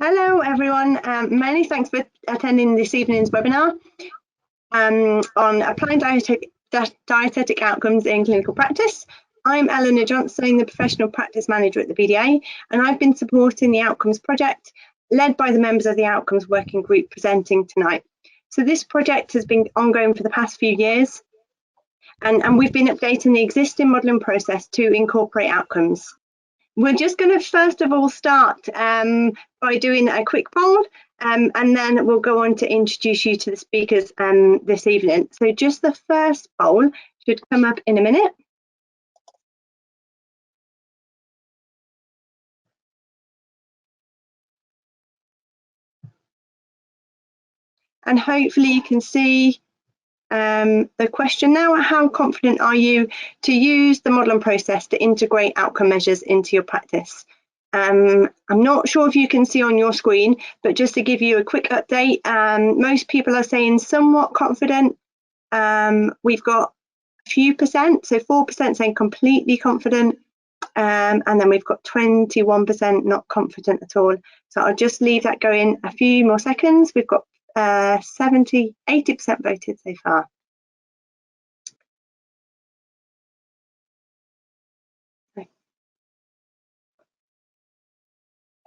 Hello everyone, many thanks for attending this evening's webinar on applying dietetic outcomes in clinical practice. I'm Eleanor Johnson, the Professional Practice Manager at the BDA, and I've been supporting the Outcomes Project led by the members of the Outcomes Working Group presenting tonight. So this project has been ongoing for the past few years, and we've been updating the existing modelling process to incorporate outcomes. We're just going to first of all start by doing a quick poll, and then we'll go on to introduce you to the speakers this evening. So just the first poll should come up in a minute. And hopefully you can see the question now: how confident are you to use the modelling process to integrate outcome measures into your practice? I'm not sure if you can see on your screen, but just to give you a quick update, most people are saying somewhat confident. We've got a few percent, so 4% saying completely confident, and then we've got 21% not confident at all. So I'll just leave that going a few more seconds. We've got 80% voted so far.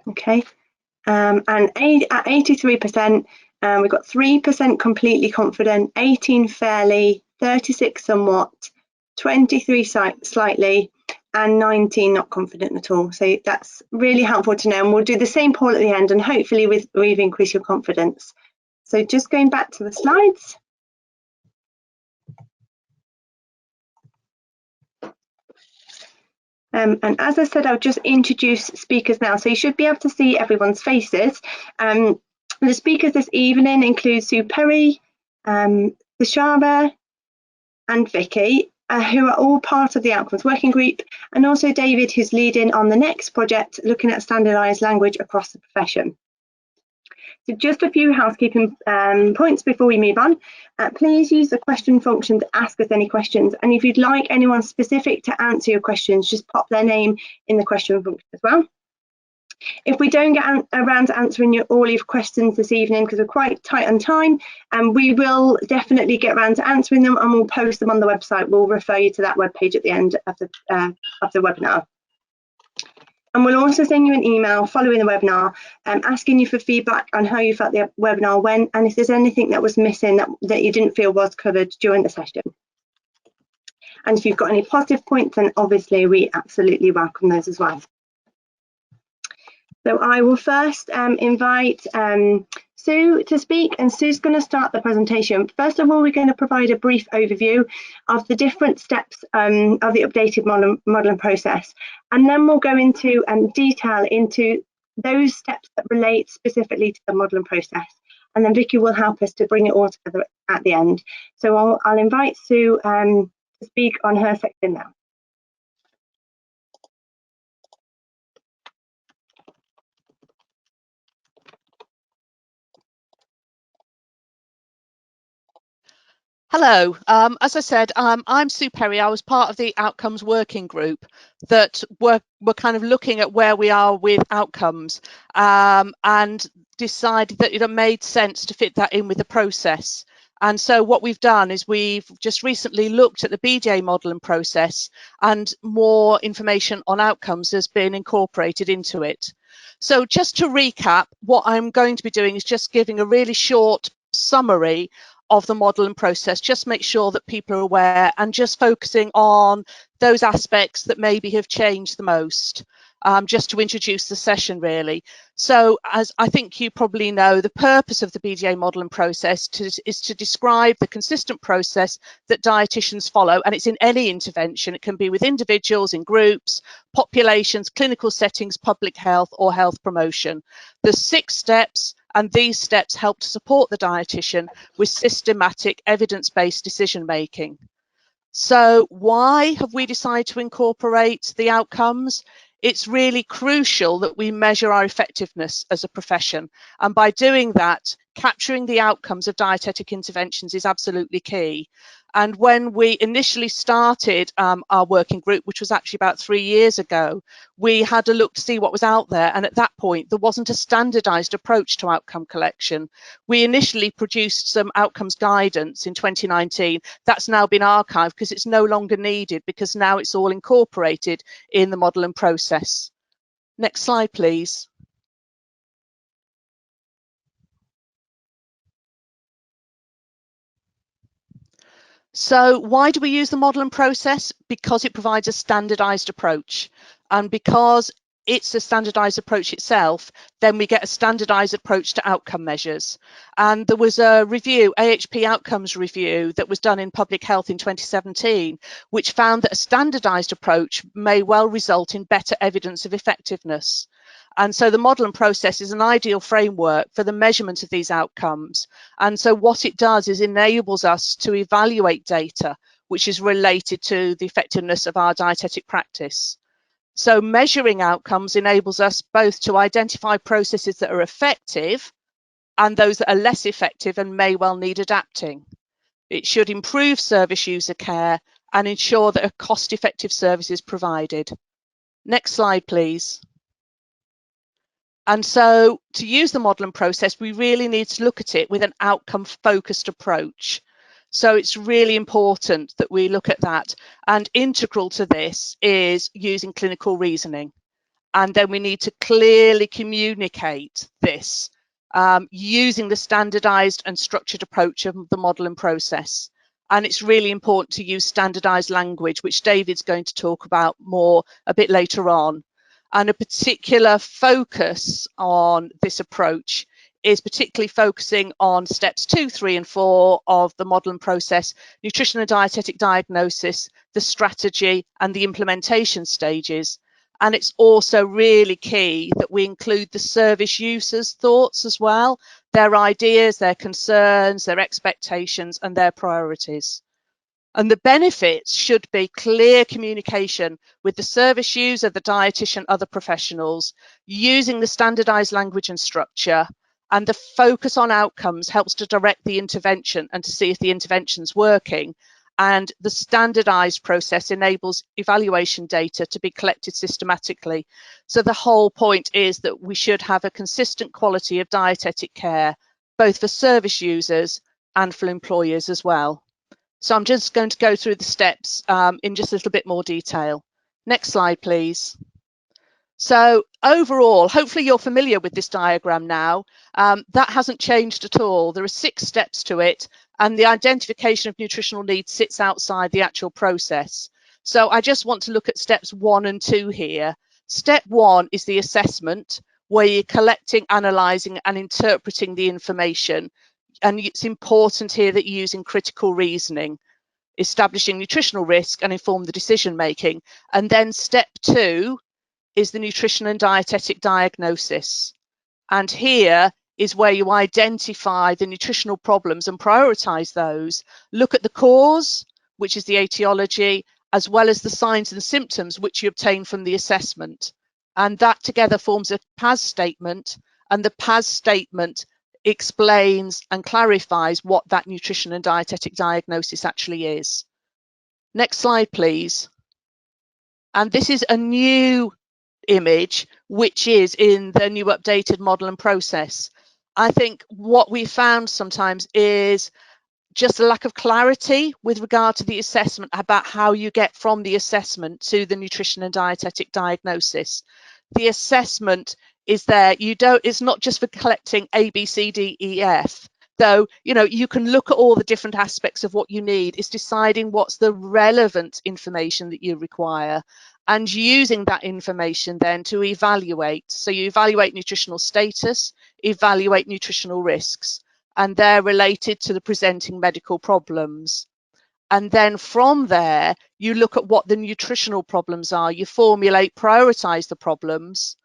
Okay, and at 83%, we've got 3% completely confident, 18 fairly, 36 somewhat, 23 slightly, and 19 not confident at all. So that's really helpful to know, and we'll do the same poll at the end, and hopefully we've increased your confidence. So just going back to the slides. And as I said, I'll just introduce speakers now. So you should be able to see everyone's faces. The speakers this evening include Sue Perry, Bashara and Vicky, who are all part of the Outcomes Working Group, and also David, who's leading on the next project looking at standardised language across the profession. So just a few housekeeping points before we move on. Please use the question function to ask us any questions, and if you'd like anyone specific to answer your questions, just pop their name in the question function as well. If we don't get around to answering all your questions this evening, because we're quite tight on time, we will definitely get around to answering them, and we'll post them on the website. We'll refer you to that webpage at the end of the webinar. And we'll also send you an email following the webinar asking you for feedback on how you felt the webinar went, and if there's anything that was missing that you didn't feel was covered during the session. And if you've got any positive points, then obviously we absolutely welcome those as well. So I will first invite Sue to speak, and Sue's going to start the presentation. First of all, we're going to provide a brief overview of the different steps of the updated modelling process, and then we'll go into detail into those steps that relate specifically to the modelling process, and then Vicky will help us to bring it all together at the end. So I'll invite Sue to speak on her section now. Hello, as I said, I'm Sue Perry. I was part of the Outcomes Working Group that were kind of looking at where we are with outcomes and decided that it made sense to fit that in with the process. And so what we've done is we've just recently looked at the BDA modelling process, and more information on outcomes has been incorporated into it. So just to recap, what I'm going to be doing is just giving a really short summary of the modelling process, just make sure that people are aware, and just focusing on those aspects that maybe have changed the most, just to introduce the session really. So as I think you probably know, the purpose of the BDA modelling process is to describe the consistent process that dietitians follow, and it's in any intervention. It can be with individuals, in groups, populations, clinical settings, public health or health promotion. There's 6 steps, and these steps help to support the dietitian with systematic evidence-based decision making. So why have we decided to incorporate the outcomes? It's really crucial that we measure our effectiveness as a profession, and by doing that, capturing the outcomes of dietetic interventions is absolutely key. And when we initially started our working group, which was actually about 3 years ago, we had a look to see what was out there. And at that point, there wasn't a standardized approach to outcome collection. We initially produced some outcomes guidance in 2019. That's now been archived because it's no longer needed, because now it's all incorporated in the model and process. Next slide, please. So why do we use the model and process? Because it provides a standardized approach, and because it's a standardized approach itself, then we get a standardized approach to outcome measures. And there was a review, AHP outcomes review, that was done in public health in 2017, which found that a standardized approach may well result in better evidence of effectiveness. And so the model and process is an ideal framework for the measurement of these outcomes. And so what it does is enables us to evaluate data which is related to the effectiveness of our dietetic practice. So measuring outcomes enables us both to identify processes that are effective and those that are less effective and may well need adapting. It should improve service user care and ensure that a cost-effective service is provided. Next slide, please. And so to use the model and process, we really need to look at it with an outcome-focused approach. So it's really important that we look at that. And integral to this is using clinical reasoning. And then we need to clearly communicate this using the standardized and structured approach of the model and process. And it's really important to use standardized language, which David's going to talk about more a bit later on. And a particular focus on this approach is particularly focusing on steps 2, 3, and 4 of the model and process: nutrition and dietetic diagnosis, the strategy, and the implementation stages. And it's also really key that we include the service users' thoughts as well, their ideas, their concerns, their expectations, and their priorities. And the benefits should be clear communication with the service user, the dietitian, other professionals, using the standardized language and structure. And the focus on outcomes helps to direct the intervention and to see if the intervention's working. And the standardized process enables evaluation data to be collected systematically. So the whole point is that we should have a consistent quality of dietetic care, both for service users and for employers as well. So I'm just going to go through the steps in just a little bit more detail. Next slide, please. So overall, hopefully you're familiar with this diagram now. That hasn't changed at all. There are 6 steps to it, and the identification of nutritional needs sits outside the actual process. So I just want to look at steps 1 and 2 here. Step 1 is the assessment, where you're collecting, analysing and interpreting the information. And it's important here that you're using critical reasoning, establishing nutritional risk and inform the decision making. And then step 2 is the nutrition and dietetic diagnosis. And here is where you identify the nutritional problems and prioritize those. Look at the cause, which is the etiology, as well as the signs and symptoms which you obtain from the assessment. And that together forms a PAS statement, and the PAS statement explains and clarifies what that nutrition and dietetic diagnosis actually is. Next slide, please. And this is a new image, which is in the new updated model and process. I think what we found sometimes is just a lack of clarity with regard to the assessment about how you get from the assessment to the nutrition and dietetic diagnosis. The assessment is there. It's not just for collecting A, B, C, D, E, F. Though, you can look at all the different aspects of what you need. It's deciding what's the relevant information that you require and using that information then to evaluate. So you evaluate nutritional status, evaluate nutritional risks, and they're related to the presenting medical problems. And then from there, you look at what the nutritional problems are. You formulate, prioritize the problems,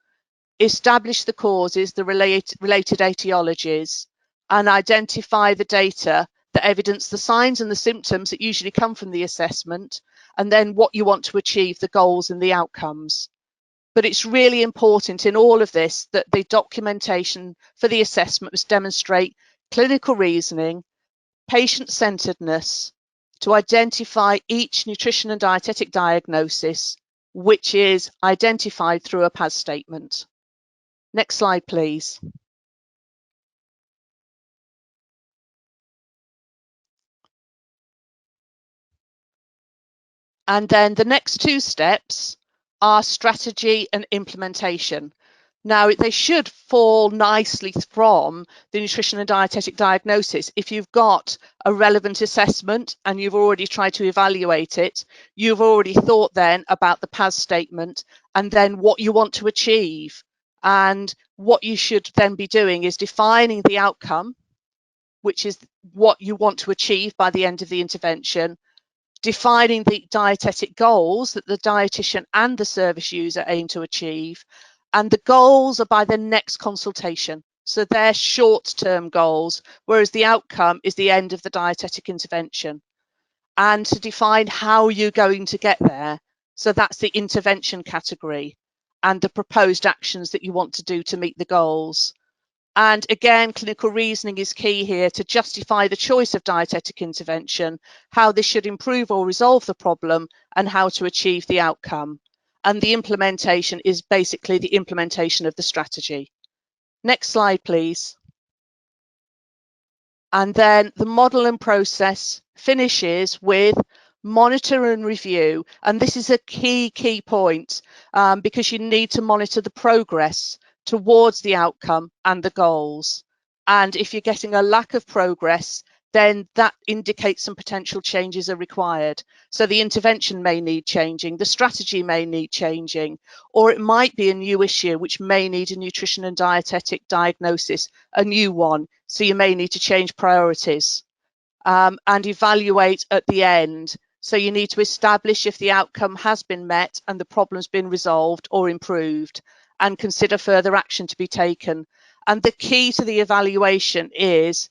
establish the causes, the related etiologies, and identify the data that evidence the signs and the symptoms that usually come from the assessment, and then what you want to achieve, the goals and the outcomes. But it's really important in all of this that the documentation for the assessment must demonstrate clinical reasoning, patient-centeredness, to identify each nutrition and dietetic diagnosis, which is identified through a PAS statement. Next slide, please. And then the next two steps are strategy and implementation. Now, they should fall nicely from the nutrition and dietetic diagnosis. If you've got a relevant assessment and you've already tried to evaluate it, you've already thought then about the PAS statement and then what you want to achieve. And what you should then be doing is defining the outcome, which is what you want to achieve by the end of the intervention, defining the dietetic goals that the dietitian and the service user aim to achieve, and the goals are by the next consultation. So they're short-term goals, whereas the outcome is the end of the dietetic intervention. And to define how you're going to get there. So that's the intervention category and the proposed actions that you want to do to meet the goals. And again, clinical reasoning is key here to justify the choice of dietetic intervention, how this should improve or resolve the problem, and how to achieve the outcome. And the implementation is basically the implementation of the strategy. Next slide, please. And then the model and process finishes with monitor and review. And this is a key point because you need to monitor the progress towards the outcome and the goals. And if you're getting a lack of progress, then that indicates some potential changes are required. So the intervention may need changing, the strategy may need changing, or it might be a new issue which may need a nutrition and dietetic diagnosis, a new one. So you may need to change priorities and evaluate at the end. So you need to establish if the outcome has been met and the problem's been resolved or improved, and consider further action to be taken. And the key to the evaluation is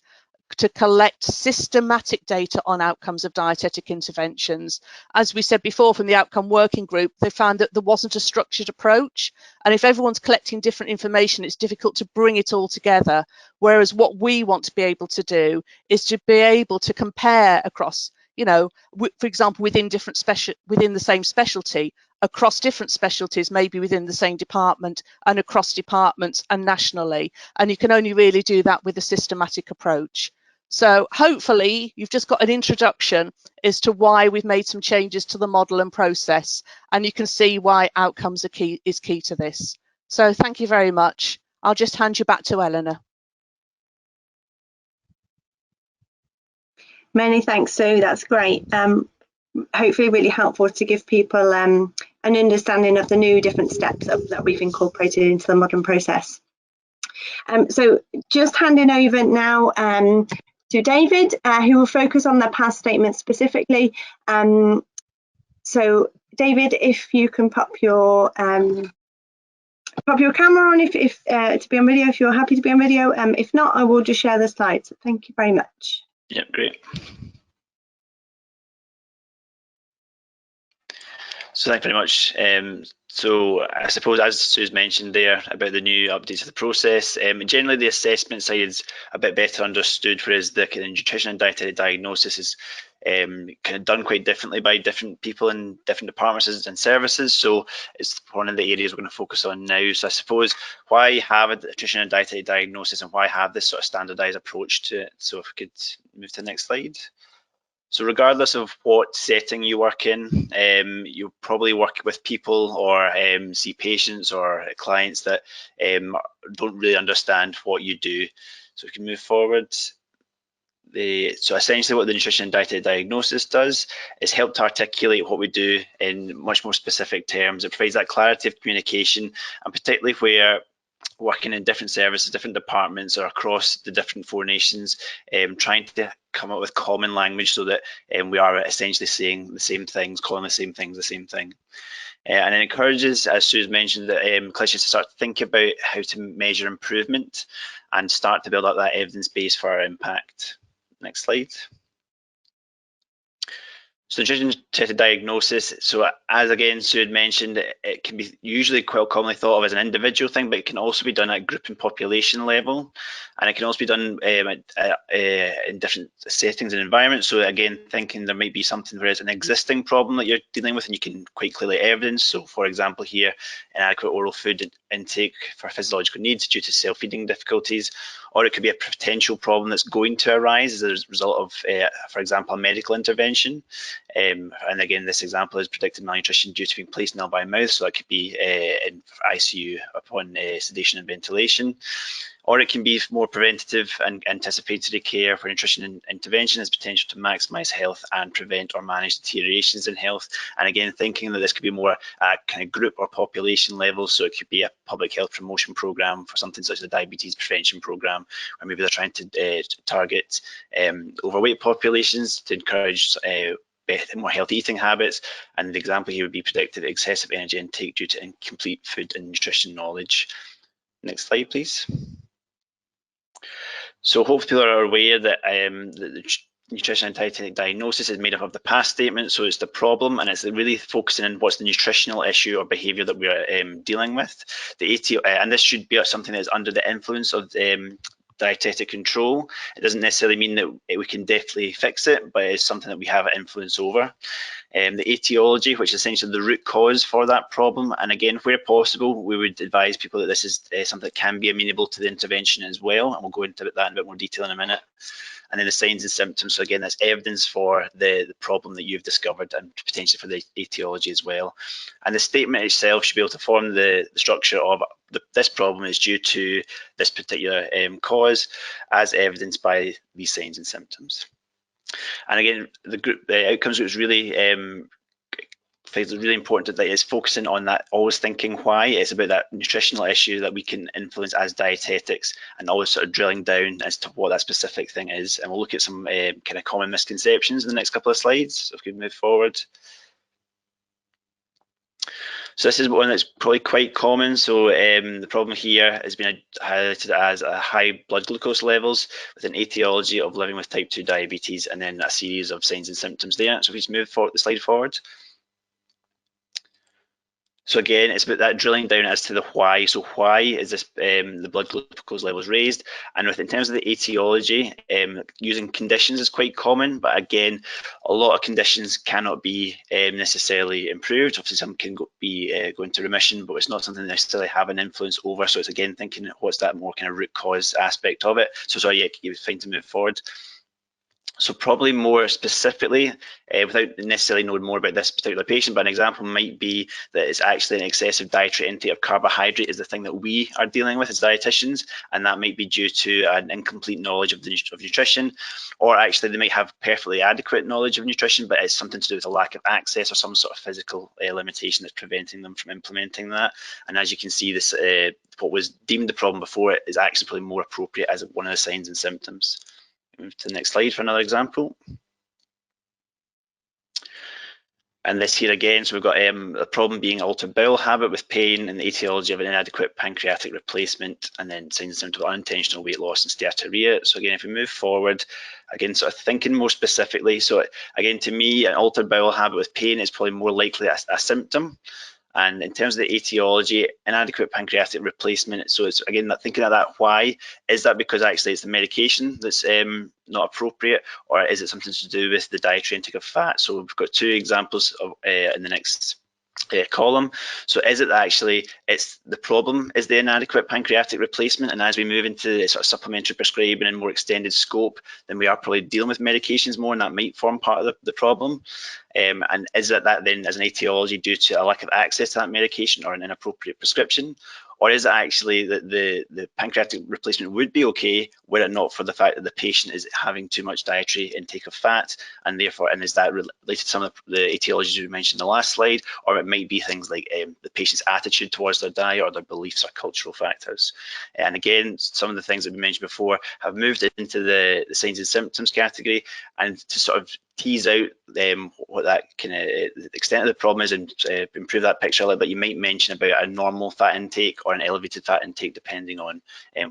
to collect systematic data on outcomes of dietetic interventions. As we said before from the outcome working group, they found that there wasn't a structured approach. And if everyone's collecting different information, it's difficult to bring it all together. Whereas what we want to be able to do is to be able to compare across, you know, for example, within the same specialty, across different specialties, maybe within the same department and across departments and nationally. And you can only really do that with a systematic approach. So hopefully you've just got an introduction as to why we've made some changes to the model and process, and you can see why outcomes is key to this. So thank you very much. I'll just hand you back to Eleanor. Many thanks, Sue. That's great. Hopefully really helpful to give people an understanding of the new different steps that we've incorporated into the modern process. So just handing over now to David, who will focus on the PAS statement specifically. So David, if you can pop your camera on if to be on video, if you're happy to be on video. If not, I will just share the slides. Thank you very much. Yeah, great. So thank you very much. So I suppose, as Sue's mentioned there about the new updates of the process, generally the assessment side is a bit better understood, whereas the kind of nutrition and dietetic diagnosis is kind of done quite differently by different people in different departments and services. So it's one of the areas we're going to focus on now. So I suppose, why have a nutrition and dietetic diagnosis and why have this sort of standardized approach to it? So if we could move to the next slide. So regardless of what setting you work in, you probably work with people or see patients or clients that don't really understand what you do. So we can move forward. So essentially what the nutrition and dietetic diagnosis does is help to articulate what we do in much more specific terms. It provides that clarity of communication, and particularly where working in different services, different departments, or across the different 4 nations, trying to come up with common language so that we are essentially saying the same things, calling the same things the same thing. And it encourages, as Sue's mentioned, that clinicians to start to think about how to measure improvement and start to build up that evidence base for our impact. Next slide. So nutrition-tested diagnosis, so as again Sue had mentioned, it can be usually quite commonly thought of as an individual thing, but it can also be done at group and population level, and it can also be done in different settings and environments. So again, thinking there might be something where it's an existing problem that you're dealing with and you can quite clearly evidence. So for example here, inadequate oral food intake for physiological needs due to self-feeding difficulties, or it could be a potential problem that's going to arise as a result of, for example, a medical intervention. And again, this example is predicted malnutrition due to being placed nil by mouth, so that could be in ICU upon sedation and ventilation. Or it can be more preventative and anticipatory care where nutrition intervention has potential to maximise health and prevent or manage deteriorations in health. And again, thinking that this could be more at kind of group or population level, so it could be a public health promotion programme for something such as a diabetes prevention programme, where maybe they're trying to target overweight populations to encourage more healthy eating habits, and the example here would be predicted excessive energy intake due to incomplete food and nutrition knowledge. Next slide, please. So hopefully people are aware that the nutrition and dietetic diagnosis is made up of the past statement, so it's the problem, and it's really focusing on what's the nutritional issue or behaviour that we're dealing with. The ATO, and this should be something that is under the influence of dietetic control. It doesn't necessarily mean that we can definitely fix it, but it's something that we have influence over. The etiology, which is essentially the root cause for that problem, and again, where possible, we would advise people that this is something that can be amenable to the intervention as well, and we'll go into that in a bit more detail in a minute. And then the signs and symptoms, so again, that's evidence for the problem that you've discovered and potentially for the etiology as well. And the statement itself should be able to form the structure of this problem is due to this particular cause, as evidenced by these signs and symptoms. And again, the outcomes group is really really important that it's focusing on that, always thinking why. It's about that nutritional issue that we can influence as dietetics, and always sort of drilling down as to what that specific thing is. And we'll look at some kind of common misconceptions in the next couple of slides, so if we can move forward. So this is one that's probably quite common. So the problem here has been highlighted as a high blood glucose levels with an etiology of living with type 2 diabetes, and then a series of signs and symptoms there. So if we just move forward, the slide forward. So again, it's about that drilling down as to the why. So why is this the blood glucose levels raised? And in terms of the etiology, using conditions is quite common, but again, a lot of conditions cannot be necessarily improved. Obviously, some can go into remission, but it's not something they necessarily have an influence over. So it's again thinking what's that more kind of root cause aspect of it. So sorry, yeah, you're fine to move forward. So probably more specifically, without necessarily knowing more about this particular patient, but an example might be that it's actually an excessive dietary intake of carbohydrate is the thing that we are dealing with as dietitians, and that might be due to an incomplete knowledge of nutrition, or actually they might have perfectly adequate knowledge of nutrition, but it's something to do with a lack of access or some sort of physical limitation that's preventing them from implementing that. And as you can see, this what was deemed the problem before it is actually probably more appropriate as one of the signs and symptoms. Move to the next slide for another example. And this here again, so we've got a problem being altered bowel habit with pain and the etiology of an inadequate pancreatic replacement, and then signs and symptoms of unintentional weight loss and steatorrhea. So again, if we move forward, again, sort of thinking more specifically. So again, to me, an altered bowel habit with pain is probably more likely a symptom. And in terms of the etiology, inadequate pancreatic replacement, so it's again thinking of that why. Is that because actually it's the medication that's not appropriate, or is it something to do with the dietary intake of fat? So we've got two examples of, in the next column. So is it that actually it's the problem is the inadequate pancreatic replacement, and as we move into sort of supplementary prescribing and more extended scope, then we are probably dealing with medications more, and that might form part of the problem. And is that then as an etiology due to a lack of access to that medication or an inappropriate prescription? Or is it actually that the pancreatic replacement would be okay were it not for the fact that the patient is having too much dietary intake of fat, and therefore, and is that related to some of the etiologies we mentioned in the last slide? Or it might be things like the patient's attitude towards their diet or their beliefs or cultural factors. And again, some of the things that we mentioned before have moved into the signs and symptoms category, and to sort of tease out what that kind of the extent of the problem is and improve that picture a little bit, you might mention about a normal fat intake or an elevated fat intake depending on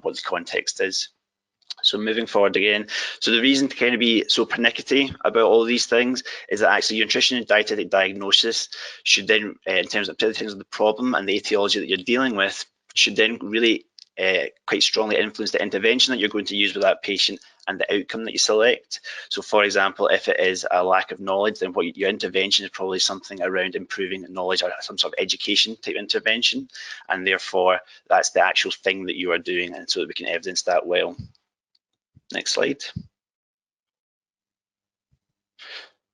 what the context is. So moving forward again, so the reason to kind of be so pernickety about all these things is that actually your nutrition and dietetic diagnosis should then, in terms of the problem and the etiology that you're dealing with, should then really quite strongly influence the intervention that you're going to use with that patient and the outcome that you select. So for example, if it is a lack of knowledge, then what your intervention is probably something around improving knowledge or some sort of education type intervention, and therefore that's the actual thing that you are doing, and so that we can evidence that well. Next slide.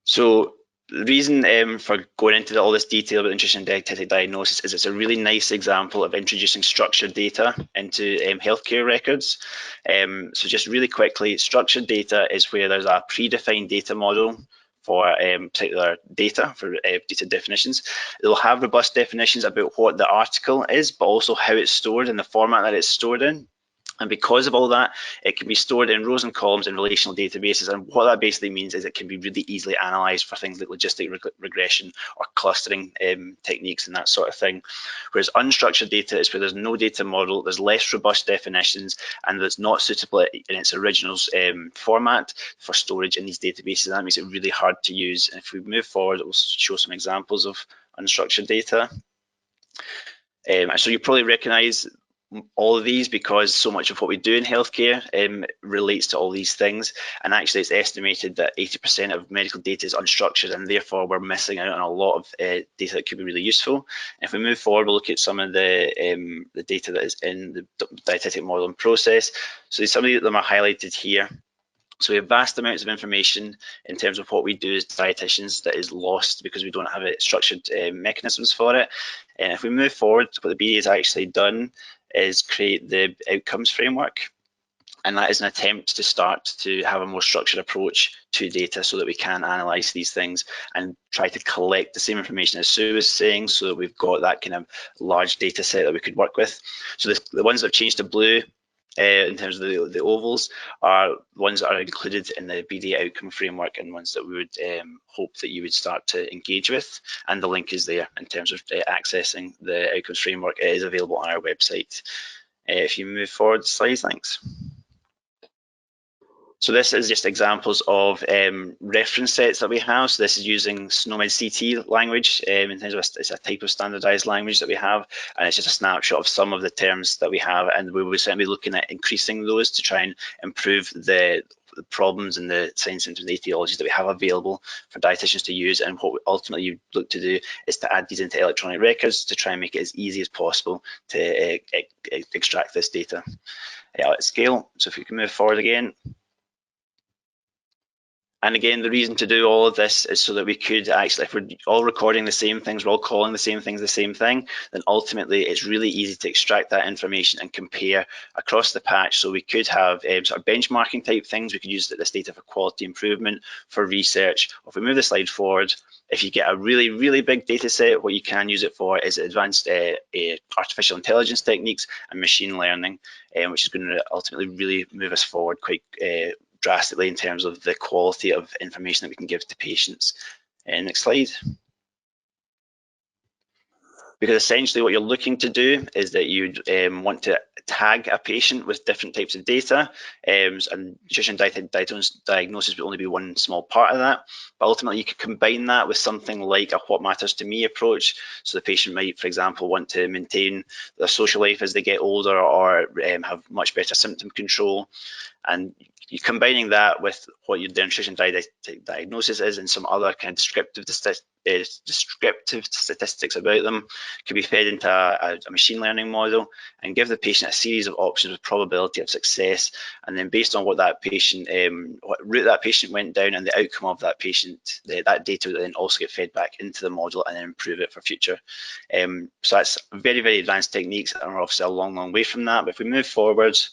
So the reason for going into all this detail about nutrition and dietetic diagnosis is it's a really nice example of introducing structured data into healthcare records. So just really quickly, structured data is where there's a predefined data model for particular data, for data definitions. It will have robust definitions about what the article is, but also how it's stored and the format that it's stored in. And because of all that, it can be stored in rows and columns in relational databases. And what that basically means is it can be really easily analysed for things like logistic regression or clustering techniques and that sort of thing. Whereas unstructured data is where there's no data model, there's less robust definitions, and it's not suitable in its original format for storage in these databases. And that makes it really hard to use. And if we move forward, it will show some examples of unstructured data. So you probably recognise all of these because so much of what we do in healthcare relates to all these things, and actually it's estimated that 80% of medical data is unstructured, and therefore we're missing out on a lot of data that could be really useful. And if we move forward, we'll look at some of the data that is in the dietetic model and process. So some of them are highlighted here. So we have vast amounts of information in terms of what we do as dietitians that is lost because we don't have structured mechanisms for it. And if we move forward, what the BD has actually done is create the outcomes framework. And that is an attempt to start to have a more structured approach to data so that we can analyse these things and try to collect the same information as Sue was saying, so that we've got that kind of large data set that we could work with. So the ones that have changed to blue in terms of the ovals are ones that are included in the BD outcome framework and ones that we would hope that you would start to engage with. And the link is there in terms of accessing the outcomes framework. It is available on our website. If you move forward the slides, thanks. So this is just examples of reference sets that we have. So this is using SNOMED CT language in terms of it's a type of standardized language that we have, and it's just a snapshot of some of the terms that we have, and we will certainly be looking at increasing those to try and improve the problems and the signs, symptoms, and etiologies that we have available for dietitians to use. And what we ultimately look to do is to add these into electronic records to try and make it as easy as possible to extract this data at scale. So if we can move forward again. And again, the reason to do all of this is so that we could actually, if we're all recording the same things, we're all calling the same things the same thing, then ultimately it's really easy to extract that information and compare across the patch. So we could have sort of benchmarking type things. We could use this data for quality improvement, for research. Or if we move the slide forward, if you get a really, really big data set, what you can use it for is advanced artificial intelligence techniques and machine learning, which is going to ultimately really move us forward quite drastically in terms of the quality of information that we can give to patients. Next slide. Because essentially what you're looking to do is that you'd want to tag a patient with different types of data, and nutrition diagnosis will only be one small part of that. But ultimately you could combine that with something like a what matters to me approach. So the patient might, for example, want to maintain their social life as they get older, or have much better symptom control. And you're combining that with what your nutrition diagnosis is and some other kind of descriptive statistics about them, could be fed into a machine learning model and give the patient a series of options with probability of success. And then based on what that patient, what route that patient went down and the outcome of that patient, that data would then also get fed back into the model and then improve it for future. So that's very, very advanced techniques, and we're obviously a long, long way from that. But if we move forwards,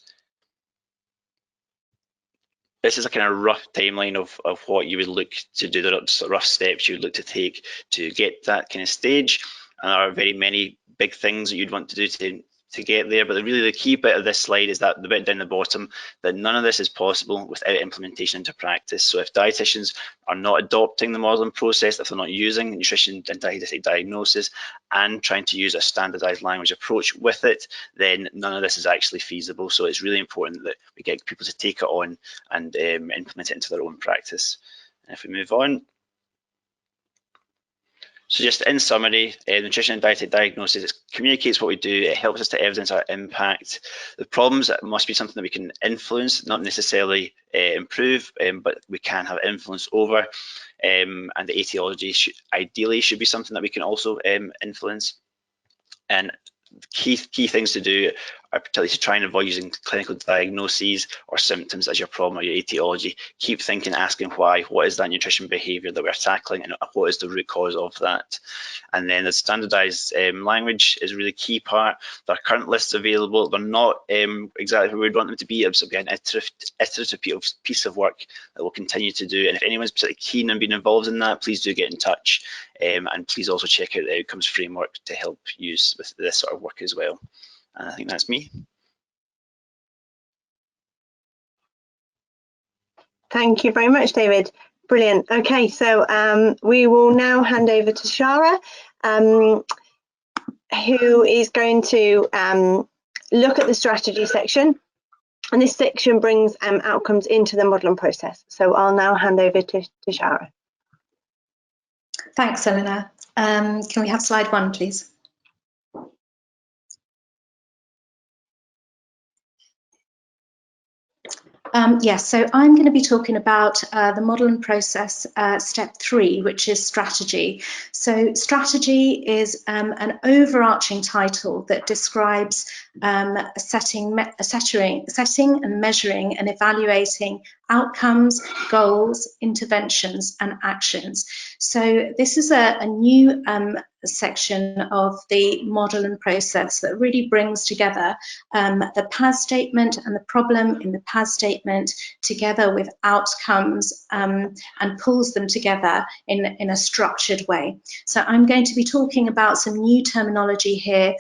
this is a kind of rough timeline of what you would look to do, the rough steps you would look to take to get that kind of stage. And there are very many big things that you'd want to do to get there. But really the key bit of this slide is that the bit down the bottom, that none of this is possible without implementation into practice. So if dietitians are not adopting the modelling process, if they're not using nutrition and dietetic diagnosis and trying to use a standardized language approach with it, then none of this is actually feasible. So it's really important that we get people to take it on and implement it into their own practice. And if we move on. So just in summary, nutrition and dietetic diagnosis, it communicates what we do, it helps us to evidence our impact. The problems must be something that we can influence, not necessarily improve, but we can have influence over. And the etiology ideally should be something that we can also influence. And key things to do are particularly to try and avoid using clinical diagnoses or symptoms as your problem or your etiology. Keep thinking, asking why, what is that nutrition behaviour that we're tackling and what is the root cause of that. And then the standardised language is a really key part. There are current lists available. They're not exactly where we'd want them to be. It'll be an iterative piece of work that we'll continue to do. And if anyone's particularly keen on being involved in that, please do get in touch. And please also check out the outcomes framework to help use with this sort of work as well. And I think that's me. Thank you very much, David. Brilliant. Okay, so we will now hand over to Shara, who is going to look at the strategy section. And this section brings outcomes into the modelling process. So I'll now hand over to Shara. Thanks, Eleanor. Can we have slide 1, please? Yes, so I'm going to be talking about the modelling process step 3, which is strategy. So strategy is an overarching title that describes setting and measuring and evaluating outcomes, goals, interventions and actions. So this is a new section of the modelling process that really brings together the PAS statement and the problem in the PAS statement together with outcomes and pulls them together in a structured way. So I'm going to be talking about some new terminology here,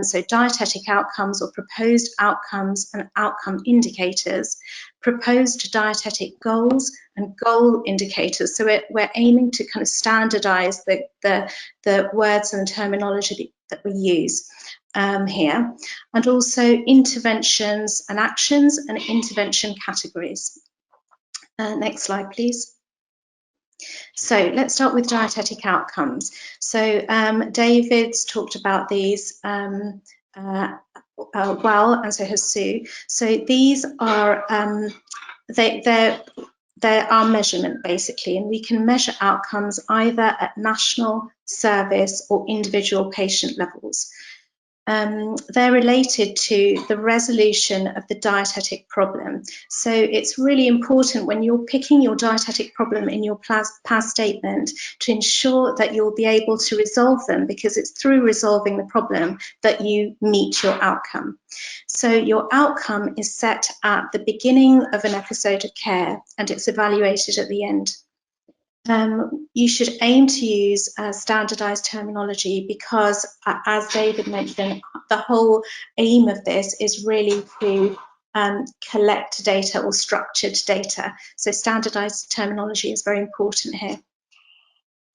so dietetic outcomes or proposed outcomes and outcome indicators, proposed dietetic goals and goal indicators. So we're aiming to kind of standardize the words and the terminology that we use here, and also interventions and actions and intervention categories. Next slide, please. So let's start with dietetic outcomes. So David's talked about these well, and so has Sue. So these are they're our measurement basically, and we can measure outcomes either at national, service or individual patient levels. They're related to the resolution of the dietetic problem. So it's really important when you're picking your dietetic problem in your PAS statement to ensure that you'll be able to resolve them, because it's through resolving the problem that you meet your outcome. So your outcome is set at the beginning of an episode of care and it's evaluated at the end. You should aim to use standardized terminology because, as David mentioned, the whole aim of this is really to collect data or structured data. So standardized terminology is very important here.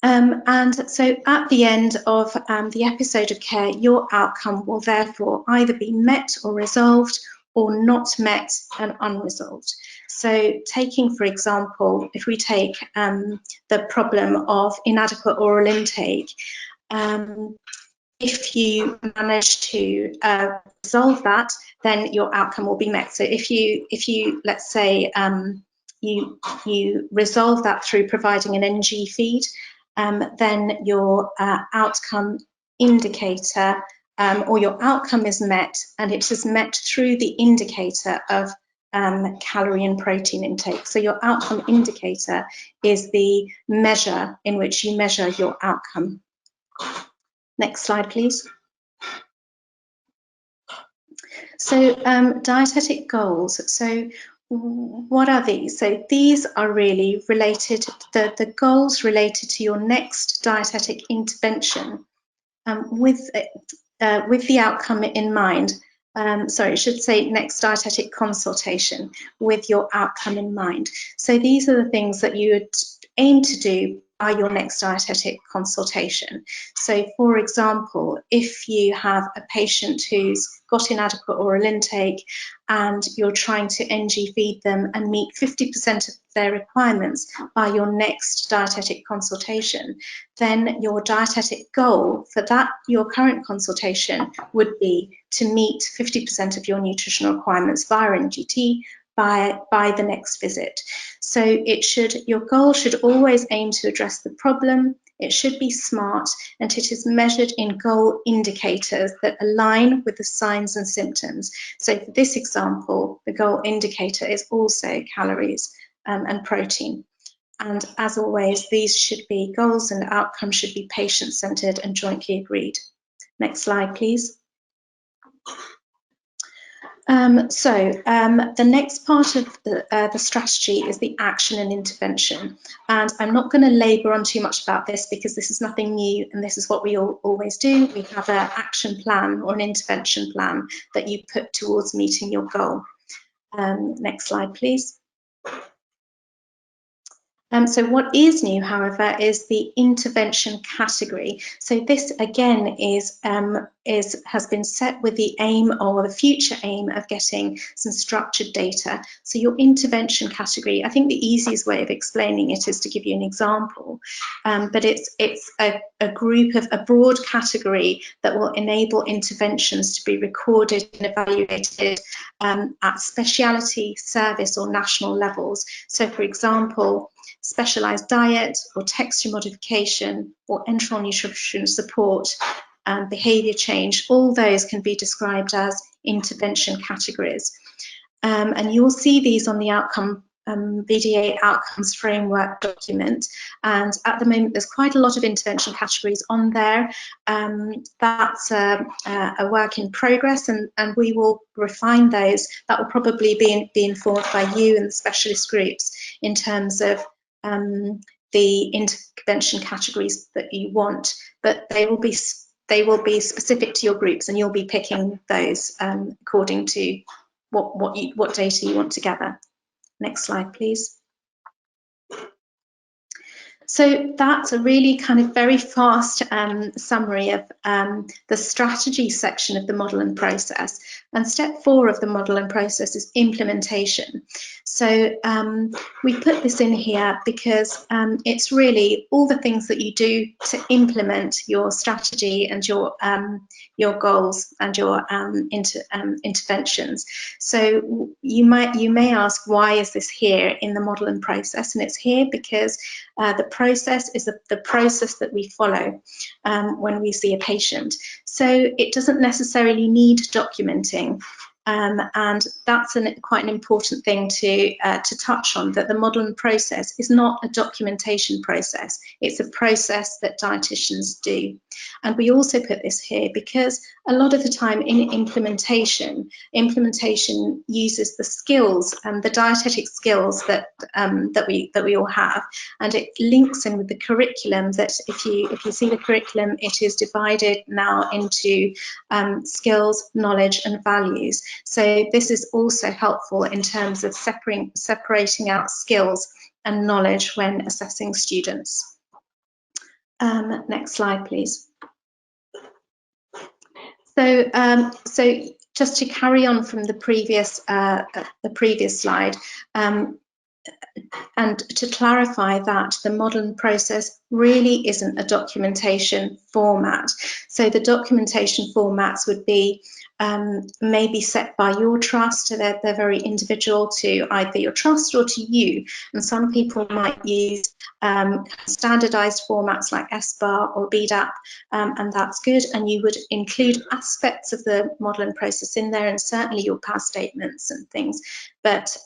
And so at the end of the episode of care, your outcome will therefore either be met or resolved or not met and unresolved. So taking, for example, if we take the problem of inadequate oral intake, if you manage to resolve that, then your outcome will be met. So if you let's say you resolve that through providing an NG feed, then your outcome indicator or your outcome is met, and it is met through the indicator of calorie and protein intake. So your outcome indicator is the measure in which you measure your outcome. Next slide, please. So dietetic goals. So what are these? So these are really related, the goals related to your next dietetic intervention. with the outcome in mind. Sorry, it should say next dietetic consultation with your outcome in mind. So these are the things that you would aim to do by your next dietetic consultation. So for example, if you have a patient who's got inadequate oral intake and you're trying to NG feed them and meet 50% of their requirements by your next dietetic consultation, then your dietetic goal for that, your current consultation, would be to meet 50% of your nutritional requirements via NGT by the next visit. So your goal should always aim to address the problem. It should be smart, and it is measured in goal indicators that align with the signs and symptoms. So for this example, the goal indicator is also calories and protein. And as always, these should be goals and outcomes should be patient-centered and jointly agreed. Next slide, please. The next part of the strategy is the action and intervention. And I'm not going to labour on too much about this because this is nothing new and this is what we always do. We have an action plan or an intervention plan that you put towards meeting your goal. Next slide, please. So what is new, however, is the intervention category. So this again has been set with the aim or the future aim of getting some structured data. So your intervention category, I think the easiest way of explaining it is to give you an example, but it's a group of a broad category that will enable interventions to be recorded and evaluated at speciality, service or national levels. So for example, specialised diet or texture modification or enteral nutrition support and behaviour change, all those can be described as intervention categories. And you'll see these on the outcome BDA outcomes framework document, and at the moment there's quite a lot of intervention categories on there. That's a work in progress, and we will refine those. That will probably be informed by you and the specialist groups in terms of the intervention categories that you want, but they will be specific to your groups, and you'll be picking those according to what data you want to gather. Next slide, please. So that's a really kind of very fast summary of the strategy section of the model and process. And step 4 of the model and process is implementation. So we put this in here because it's really all the things that you do to implement your strategy and your goals and your interventions. So you may ask, why is this here in the model and process? And it's here because the process is the process that we follow when we see a patient. So it doesn't necessarily need documenting. And that's quite an important thing to touch on, that the model and process is not a documentation process. It's a process that dietitians do. And we also put this here because a lot of the time in implementation uses the skills and the dietetic skills that we all have, and it links in with the curriculum. That if you see the curriculum, it is divided now into skills, knowledge, and values. So this is also helpful in terms of separating out skills and knowledge when assessing students. Next slide, please. So just to carry on from the previous slide, and to clarify that the model and process really isn't a documentation format. So the documentation formats would be maybe set by your trust. They're very individual to either your trust or to you. And some people might use standardized formats like SBAR or BDAP, and that's good. And you would include aspects of the model and process in there, and certainly your past statements and things. But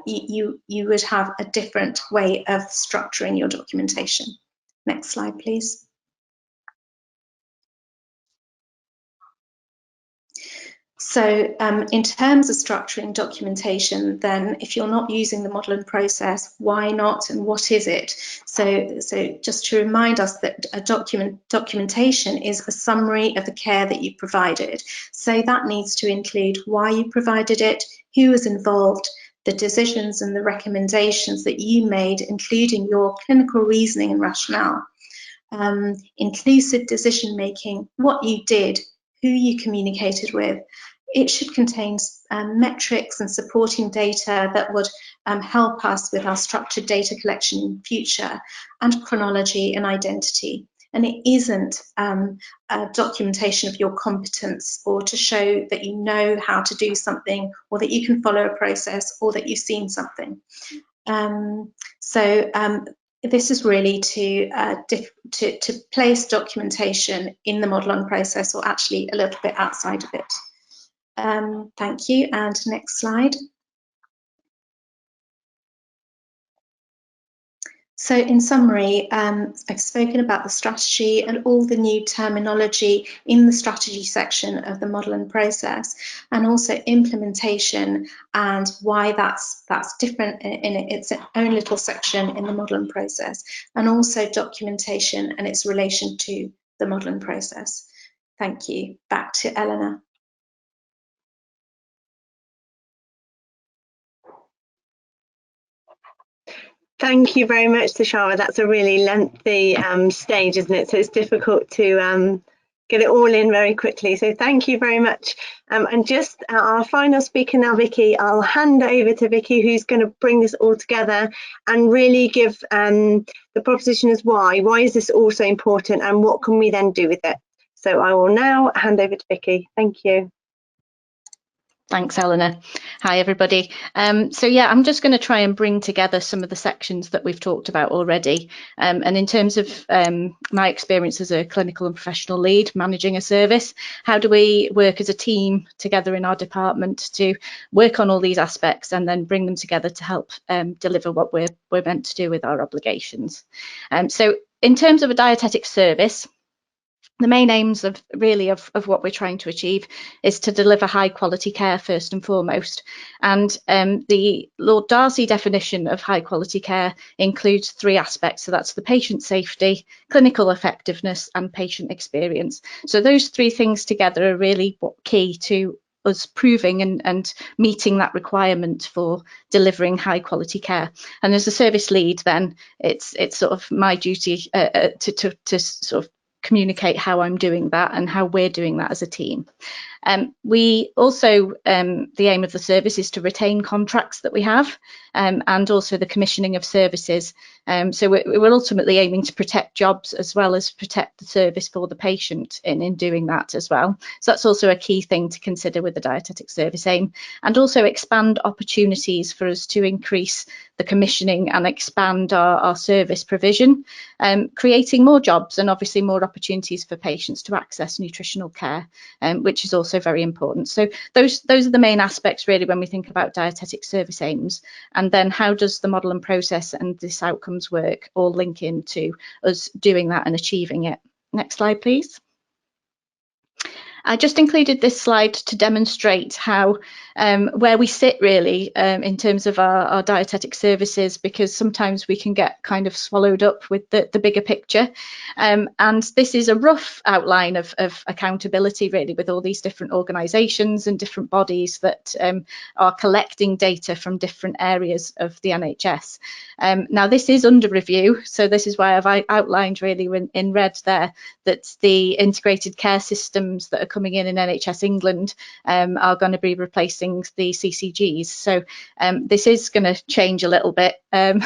you would have a different way of structuring your documentation. Next slide, please. So in terms of structuring documentation, then if you're not using the model and process, why not, and what is it? So just to remind us that a documentation is a summary of the care that you provided. So that needs to include why you provided it, who was involved, the decisions and the recommendations that you made, including your clinical reasoning and rationale. Inclusive decision making, what you did, who you communicated with. It should contain metrics and supporting data that would help us with our structured data collection in future, and chronology and identity. And it isn't a documentation of your competence or to show that you know how to do something, or that you can follow a process, or that you've seen something. This is really to place documentation in the model and process, or actually a little bit outside of it. Thank you, and next slide. So in summary, I've spoken about the strategy and all the new terminology in the strategy section of the model and process, and also implementation and why that's different in its own little section in the model and process, and also documentation and its relation to the model and process. Thank you. Back to Eleanor. Thank you very much, Tashara. That's a really lengthy stage, isn't it? So it's difficult to get it all in very quickly. So thank you very much. And just our final speaker now, Vicky, I'll hand over to Vicky, who's going to bring this all together and really give the proposition as why is this also important, and what can we then do with it? So I will now hand over to Vicky. Thank you. Thanks, Eleanor. Hi, everybody. So yeah, I'm just going to try and bring together some of the sections that we've talked about already. And in terms of my experience as a clinical and professional lead managing a service, how do we work as a team together in our department to work on all these aspects and then bring them together to help deliver what we're meant to do with our obligations? So in terms of a dietetic service, the main aims of what we're trying to achieve is to deliver high quality care first and foremost. And the Lord Darcy definition of high quality care includes three aspects. So that's the patient safety, clinical effectiveness, and patient experience. So those three things together are really key to us proving and meeting that requirement for delivering high quality care. And as a service lead, then it's sort of my duty to sort of communicate how I'm doing that and how we're doing that as a team. We also, the aim of the service is to retain contracts that we have, and also the commissioning of services. So we're ultimately aiming to protect jobs as well as protect the service for the patient in doing that as well. So that's also a key thing to consider with the dietetic service aim, and also expand opportunities for us to increase the commissioning and expand our service provision, creating more jobs and obviously more opportunities for patients to access nutritional care, which is also very important. So those are the main aspects really when we think about dietetic service aims. And then how does the model and process and this outcomes work all link into us doing that and achieving it? Next slide, please. I just included this slide to demonstrate how where we sit really in terms of our dietetic services, because sometimes we can get kind of swallowed up with the bigger picture. And this is a rough outline of accountability really with all these different organisations and different bodies that are collecting data from different areas of the NHS. Now this is under review, so this is why I've outlined really in red there that the integrated care systems that are coming in NHS England are going to be replacing the CCGs. So this is going to change a little bit, and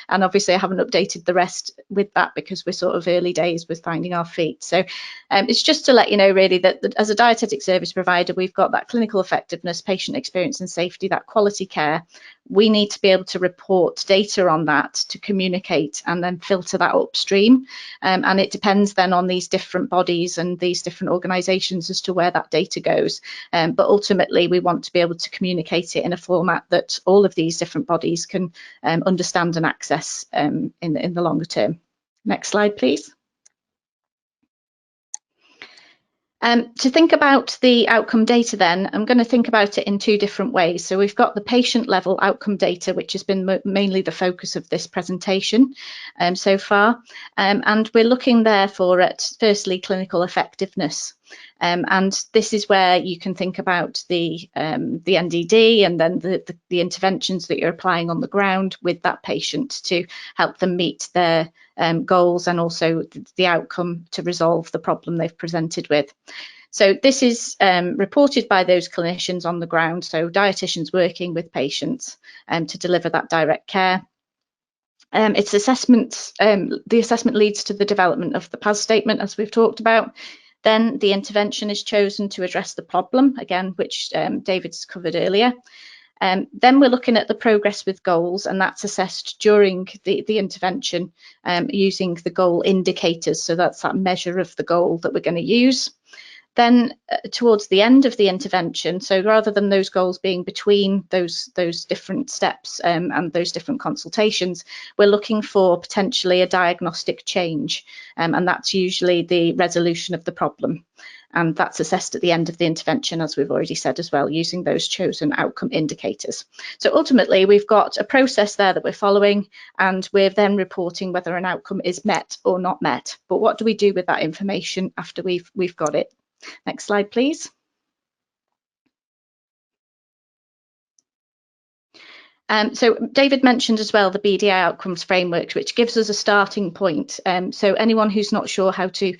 obviously I haven't updated the rest with that because we're sort of early days with finding our feet. So it's just to let you know really that as a dietetic service provider, we've got that clinical effectiveness, patient experience and safety, that quality care. We need to be able to report data on that to communicate and then filter that upstream. And it depends then on these different bodies and these different organisations as to where that data goes. But ultimately, we want to be able to communicate it in a format that all of these different bodies can understand and access in the longer term. Next slide, please. To think about the outcome data then, I'm going to think about it in two different ways. So we've got the patient level outcome data, which has been mainly the focus of this presentation so far. And we're looking therefore at firstly clinical effectiveness. And this is where you can think about the NDD and then the interventions that you're applying on the ground with that patient to help them meet their goals and also the outcome to resolve the problem they've presented with. So this is reported by those clinicians on the ground, so dietitians working with patients to deliver that direct care. It's assessments, the assessment leads to the development of the PAS statement, as we've talked about. Then the intervention is chosen to address the problem, again, which David's covered earlier. Then we're looking at the progress with goals, and that's assessed during the intervention using the goal indicators. So that's that measure of the goal that we're going to use. Then towards the end of the intervention, so rather than those goals being between those different steps and those different consultations, we're looking for potentially a diagnostic change, and that's usually the resolution of the problem. And that's assessed at the end of the intervention, as we've already said as well, using those chosen outcome indicators. So ultimately, we've got a process there that we're following, and we're then reporting whether an outcome is met or not met. But what do we do with that information after we've got it? Next slide, please. So David mentioned as well the BDI outcomes framework, which gives us a starting point. So anyone who's not sure how to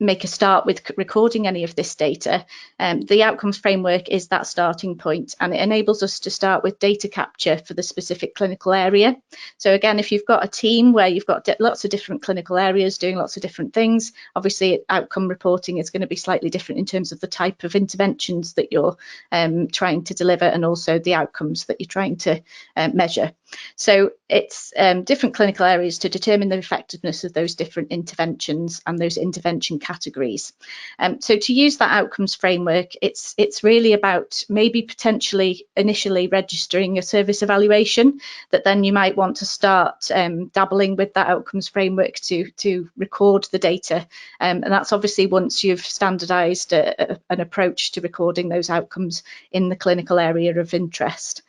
make a start with recording any of this data, the outcomes framework is that starting point, and it enables us to start with data capture for the specific clinical area. So again, if you've got a team where you've got lots of different clinical areas doing lots of different things, obviously outcome reporting is going to be slightly different in terms of the type of interventions that you're trying to deliver and also the outcomes that you're trying to measure. So it's different clinical areas to determine the effectiveness of those different interventions and those intervention categories. So to use that outcomes framework, it's really about maybe potentially initially registering a service evaluation that then you might want to start dabbling with that outcomes framework to record the data. And that's obviously once you've standardized an approach to recording those outcomes in the clinical area of interest.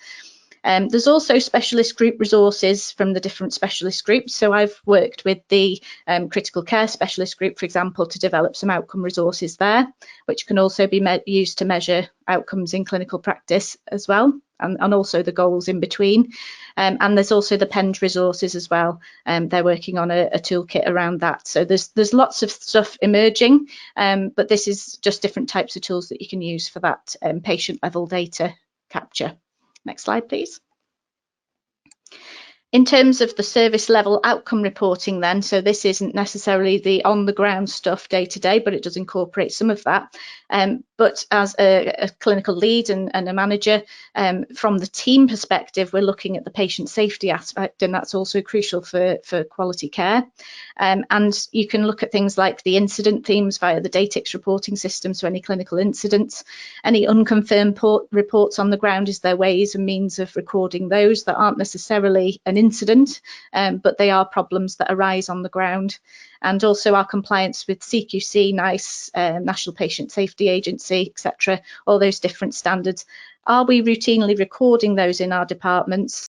There's also specialist group resources from the different specialist groups. So I've worked with the critical care specialist group, for example, to develop some outcome resources there, which can also be used to measure outcomes in clinical practice as well, and also the goals in between. And there's also the PEND resources as well. They're working on a toolkit around that. So there's lots of stuff emerging, but this is just different types of tools that you can use for that patient level data capture. Next slide, please. In terms of the service level outcome reporting then, so this isn't necessarily the on the ground stuff day to day, but it does incorporate some of that. But as a clinical lead and a manager, from the team perspective, we're looking at the patient safety aspect, and that's also crucial for quality care. And you can look at things like the incident themes via the Dietetic reporting system, so any clinical incidents, any unconfirmed reports on the ground, is there ways and means of recording those that aren't necessarily an incident, but they are problems that arise on the ground. And also our compliance with CQC, NICE, National Patient Safety Agency, etc., all those different standards. Are we routinely recording those in our departments?